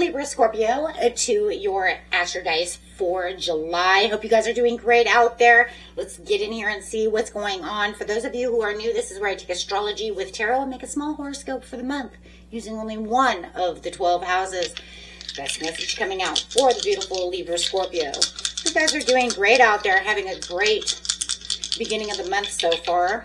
Libra, Scorpio, to your Astro Dice for July. Hope you guys are doing great out there. Let's get in here and see what's going on. For those of you who are new, this is where I take astrology with tarot and make a small horoscope for the month using only one of the 12 houses. Best message coming out for the beautiful Libra, Scorpio. You guys are doing great out there, having a great beginning of the month so far.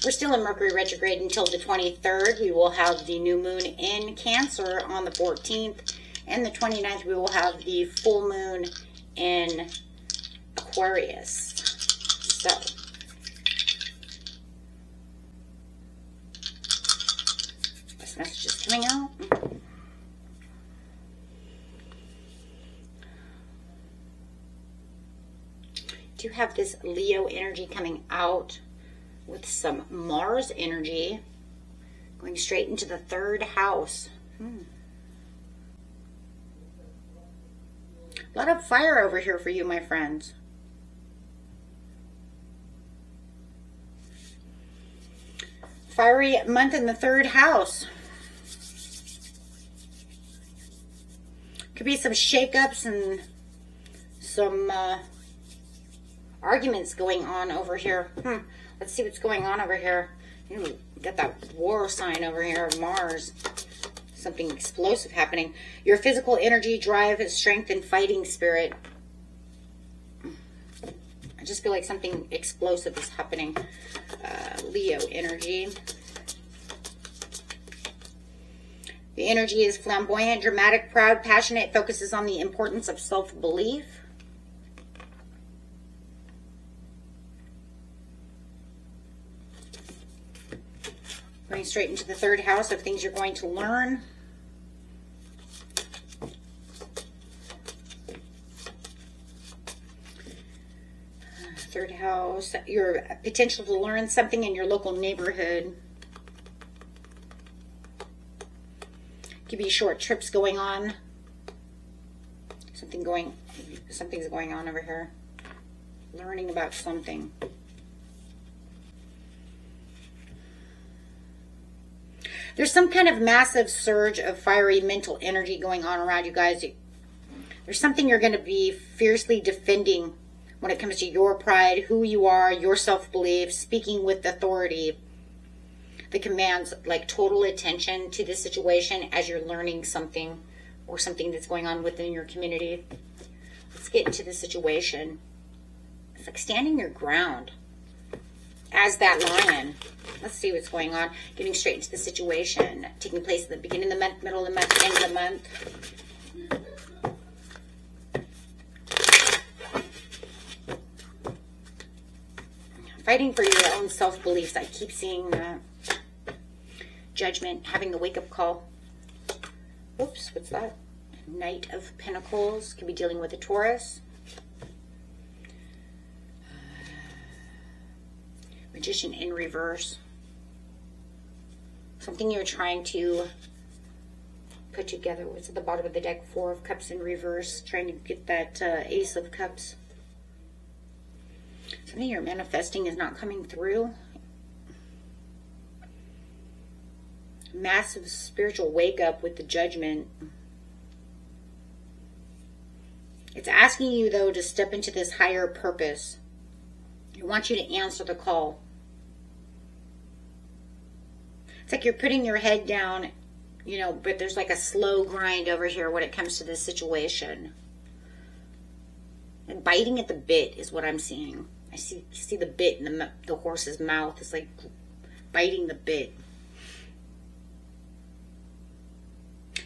We're still in Mercury Retrograde until the 23rd. We will have the new moon in Cancer on the 14th. And the 29th, we will have the full moon in Aquarius. So, this message is coming out. Do have this Leo energy coming out with some Mars energy going straight into the 3rd house. A lot of fire over here for you, my friends. Fiery month in the 3rd house. Could be some shakeups and some arguments going on over here. Let's see what's going on over here. Ooh, got that war sign over here of Mars. Something explosive happening. Your physical energy, drive, strength, and fighting spirit. I just feel like something explosive is happening. Leo energy. The energy is flamboyant, dramatic, proud, passionate. Focuses on the importance of self-belief. Going straight into the 3rd house of things you're going to learn. Third house, your potential to learn something in your local neighborhood. Could be short trips going on. Something's going on over here. Learning about something. There's some kind of massive surge of fiery mental energy going on around you guys. There's something you're going to be fiercely defending when it comes to your pride, who you are, your self-belief, speaking with authority that commands like total attention to this situation as you're learning something or something that's going on within your community. Let's get into the situation. It's like standing your ground as that lion. Let's see what's going on. Getting straight into the situation. Taking place at the beginning of the month, middle of the month, end of the month. Fighting for your own self-beliefs. I keep seeing that. Judgment. Having the wake-up call. Oops, what's that? Knight of Pentacles. Could be dealing with a Taurus. Magician in reverse. Something you're trying to put together. What's at the bottom of the deck? 4 of Cups in reverse. Trying to get that Ace of Cups. Something you're manifesting is not coming through. Massive spiritual wake up with the Judgment. It's asking you, though, to step into this higher purpose. I want you to answer the call. It's like you're putting your head down, you know, but there's like a slow grind over here when it comes to this situation. And biting at the bit is what I'm seeing. I see the bit in the horse's mouth. It's like biting the bit.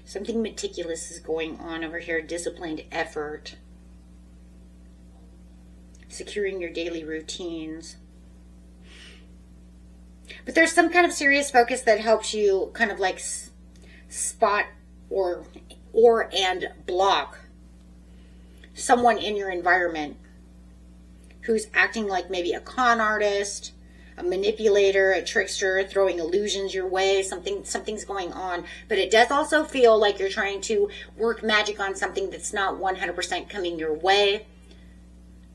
Something meticulous is going on over here. Disciplined effort. Securing your daily routines. But there's some kind of serious focus that helps you kind of like spot or block someone in your environment who's acting like maybe a con artist, a manipulator, a trickster, throwing illusions your way. Something's going on. But it does also feel like you're trying to work magic on something that's not 100% coming your way.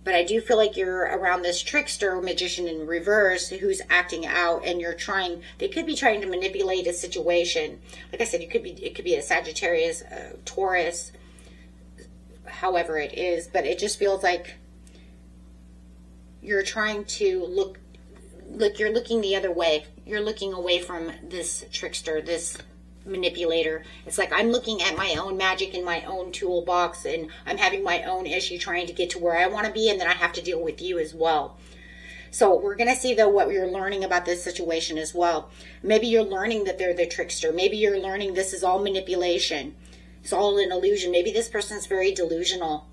But I do feel like you're around this trickster, magician in reverse, who's acting out, and they could be trying to manipulate a situation. Like I said, it could be a Sagittarius, a Taurus, however it is. But it just feels like you're trying to look, you're looking the other way. You're looking away from this trickster, this manipulator. It's like I'm looking at my own magic in my own toolbox, and I'm having my own issue trying to get to where I want to be, and then I have to deal with you as well. So we're going to see, though, what you're learning about this situation as well. Maybe you're learning that they're the trickster. Maybe you're learning this is all manipulation. It's all an illusion. Maybe this person's very delusional.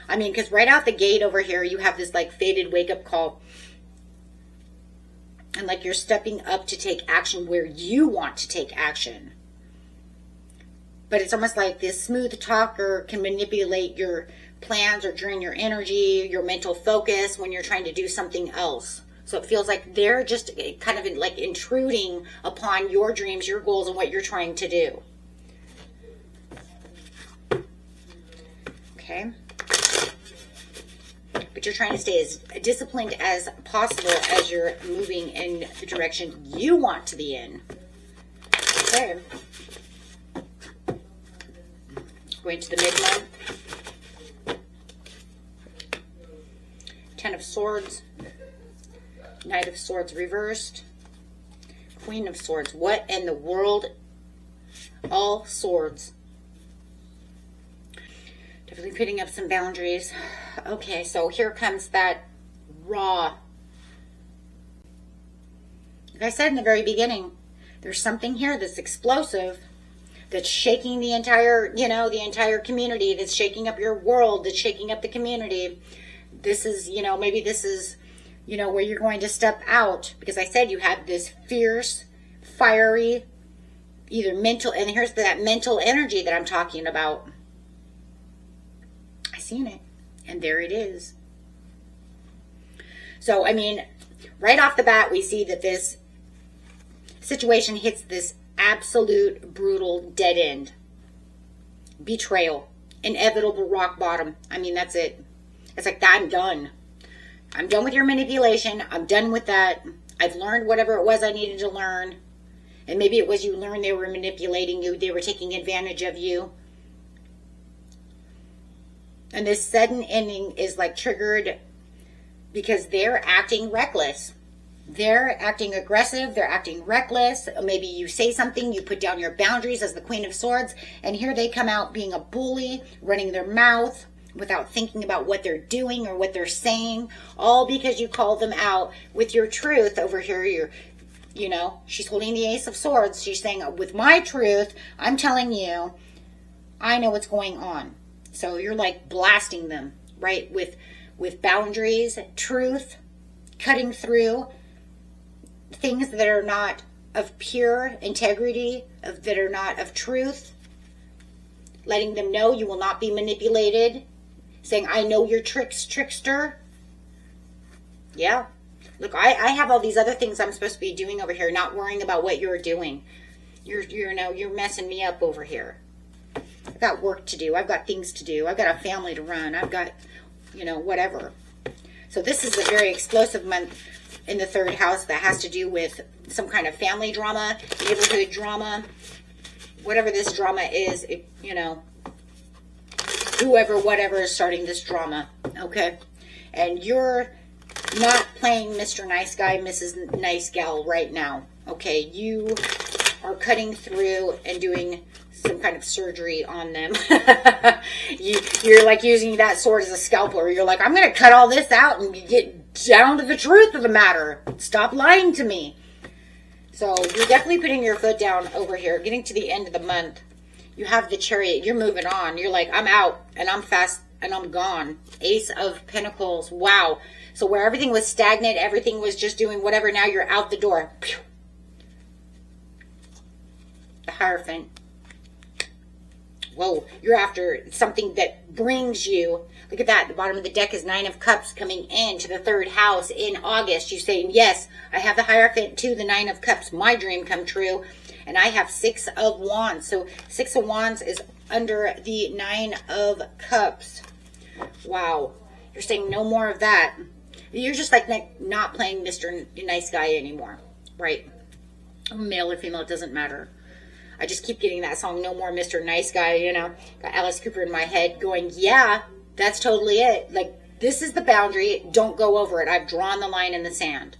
I mean, because right out the gate over here, you have this like faded wake-up call. And like you're stepping up to take action where you want to take action. But it's almost like this smooth talker can manipulate your plans or drain your energy, your mental focus when you're trying to do something else. So it feels like they're just kind of like intruding upon your dreams, your goals, and what you're trying to do. Okay. But you're trying to stay as disciplined as possible as you're moving in the direction you want to be in. Okay. Going to the mid-month. 10 of Swords. Knight of Swords reversed. Queen of Swords. What in the world? All swords. Definitely putting up some boundaries. Okay, so here comes that raw. Like I said in the very beginning, there's something here that's explosive, that's shaking the entire, the entire community, that's shaking up your world, that's shaking up the community. This is, maybe this is, where you're going to step out. Because I said you had this fierce, fiery, either mental, and here's that mental energy that I'm talking about. I seen it. And there it is. So, I mean, right off the bat, we see that this situation hits this absolute brutal dead end. Betrayal. Inevitable rock bottom. I mean, that's it. It's like, I'm done. I'm done with your manipulation. I'm done with that. I've learned whatever it was I needed to learn. And maybe it was you learned they were manipulating you. They were taking advantage of you. And this sudden ending is like triggered because they're acting reckless. They're acting aggressive. They're acting reckless. Maybe you say something, you put down your boundaries as the Queen of Swords, and here they come out being a bully, running their mouth without thinking about what they're doing or what they're saying, all because you called them out with your truth. Over here, she's holding the Ace of Swords. She's saying, with my truth, I'm telling you, I know what's going on. So you're like blasting them, right? With boundaries, truth, cutting through things that are not of pure integrity, that are not of truth, letting them know you will not be manipulated, saying, I know you're trickster. Yeah. Look, I have all these other things I'm supposed to be doing over here, not worrying about what you're doing. You're messing me up over here. I've got work to do. I've got things to do. I've got a family to run. I've got, whatever. So this is a very explosive month in the third house that has to do with some kind of family drama, neighborhood drama, whatever this drama is, whoever, whatever is starting this drama, okay? And you're not playing Mr. Nice Guy, Mrs. Nice Gal right now, okay? You are cutting through and doing some kind of surgery on them. You're like using that sword as a scalpel. You're like, I'm going to cut all this out and get down to the truth of the matter. Stop lying to me. So you're definitely putting your foot down over here. Getting to the end of the month, you have the Chariot. You're moving on. You're like, I'm out and I'm fast and I'm gone. Ace of Pentacles. Wow. So where everything was stagnant, everything was just doing whatever, now you're out the door. Pew. The Hierophant. Whoa, you're after something that brings you. Look at that. The bottom of the deck is Nine of Cups coming into the third house in August. You say, yes, I have the Hierophant to the Nine of Cups. My dream come true. And I have 6 of Wands. So 6 of Wands is under the 9 of Cups. Wow. You're saying no more of that. You're just like not playing Mr. Nice Guy anymore, right? Male or female, it doesn't matter. I just keep getting that song, No More Mr. Nice Guy, you know. Got Alice Cooper in my head going, yeah, that's totally it. Like, this is the boundary. Don't go over it. I've drawn the line in the sand.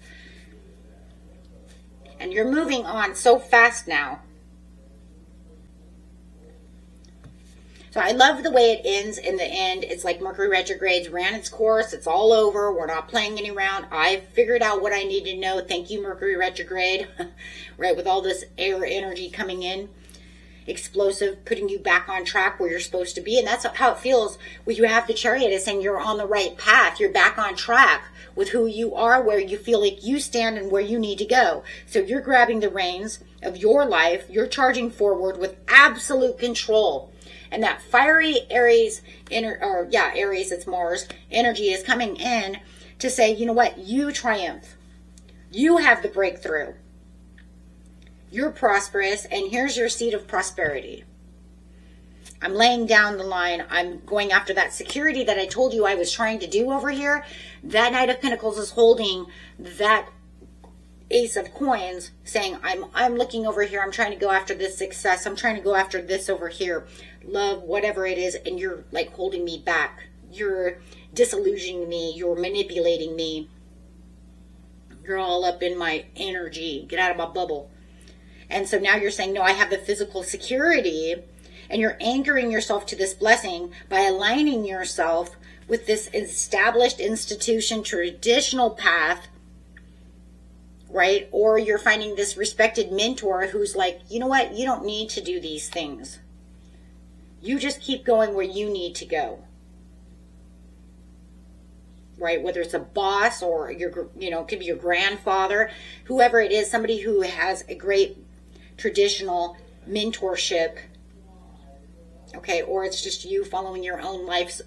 And you're moving on so fast now. So I love the way it ends in the end. It's like Mercury retrogrades ran its course. It's all over. We're not playing any round. I figured out what I need to know. Thank you, Mercury retrograde. Right, with all this air energy coming in. Explosive, putting you back on track where you're supposed to be. And that's how it feels when you have the Chariot. It's saying you're on the right path. You're back on track with who you are, where you feel like you stand and where you need to go. So you're grabbing the reins of your life. You're charging forward with absolute control. And that fiery Aries, Aries, it's Mars, energy is coming in to say, you know what, you triumph. You have the breakthrough. You're prosperous, and here's your seed of prosperity. I'm laying down the line. I'm going after that security that I told you I was trying to do over here. That Knight of Pentacles is holding that Ace of Coins, saying, I'm looking over here. I'm trying to go after this success. I'm trying to go after this over here. Love, whatever it is, and you're like holding me back. You're disillusioning me. You're manipulating me. You're all up in my energy. Get out of my bubble. And so now you're saying, no, I have the physical security, and you're anchoring yourself to this blessing by aligning yourself with this established institution, traditional path, right? Or you're finding this respected mentor who's like, you know what? You don't need to do these things. You just keep going where you need to go. Right? Whether it's a boss or your, it could be your grandfather, whoever it is, somebody who has a great traditional mentorship. Okay. Or it's just you following your own life's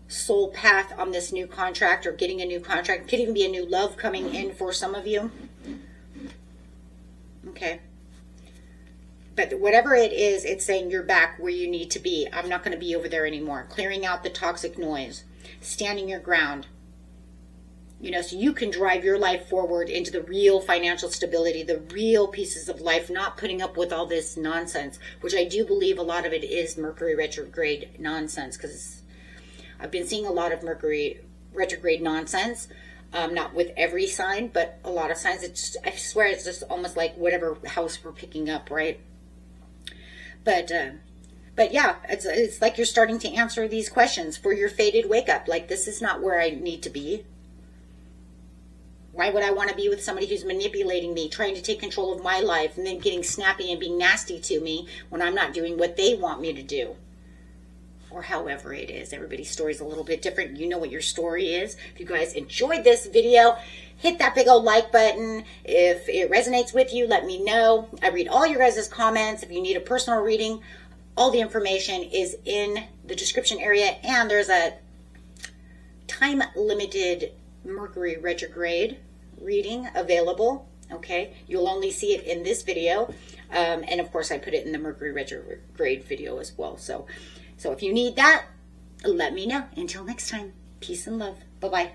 soul path on this new contract or getting a new contract. It could even be a new love coming in for some of you. Okay. But whatever it is, it's saying you're back where you need to be. I'm not going to be over there anymore. Clearing out the toxic noise. Standing your ground. So you can drive your life forward into the real financial stability, the real pieces of life, not putting up with all this nonsense, which I do believe a lot of it is Mercury retrograde nonsense, because I've been seeing a lot of Mercury retrograde nonsense. Not with every sign, but a lot of signs. I swear it's just almost like whatever house we're picking up, right? But yeah, it's like you're starting to answer these questions for your fated wake up. Like, this is not where I need to be. Why would I want to be with somebody who's manipulating me, trying to take control of my life, and then getting snappy and being nasty to me when I'm not doing what they want me to do? Or however it is. Everybody's story is a little bit different. You know what your story is. If you guys enjoyed this video, hit that big old like button. If it resonates with you, let me know. I read all your guys' comments. If you need a personal reading, all the information is in the description area. And there's a time-limited Mercury retrograde reading available. Okay, you'll only see it in this video. And of course, I put it in the Mercury retrograde video as well. So if you need that, let me know. Until next time, peace and love. Bye-bye.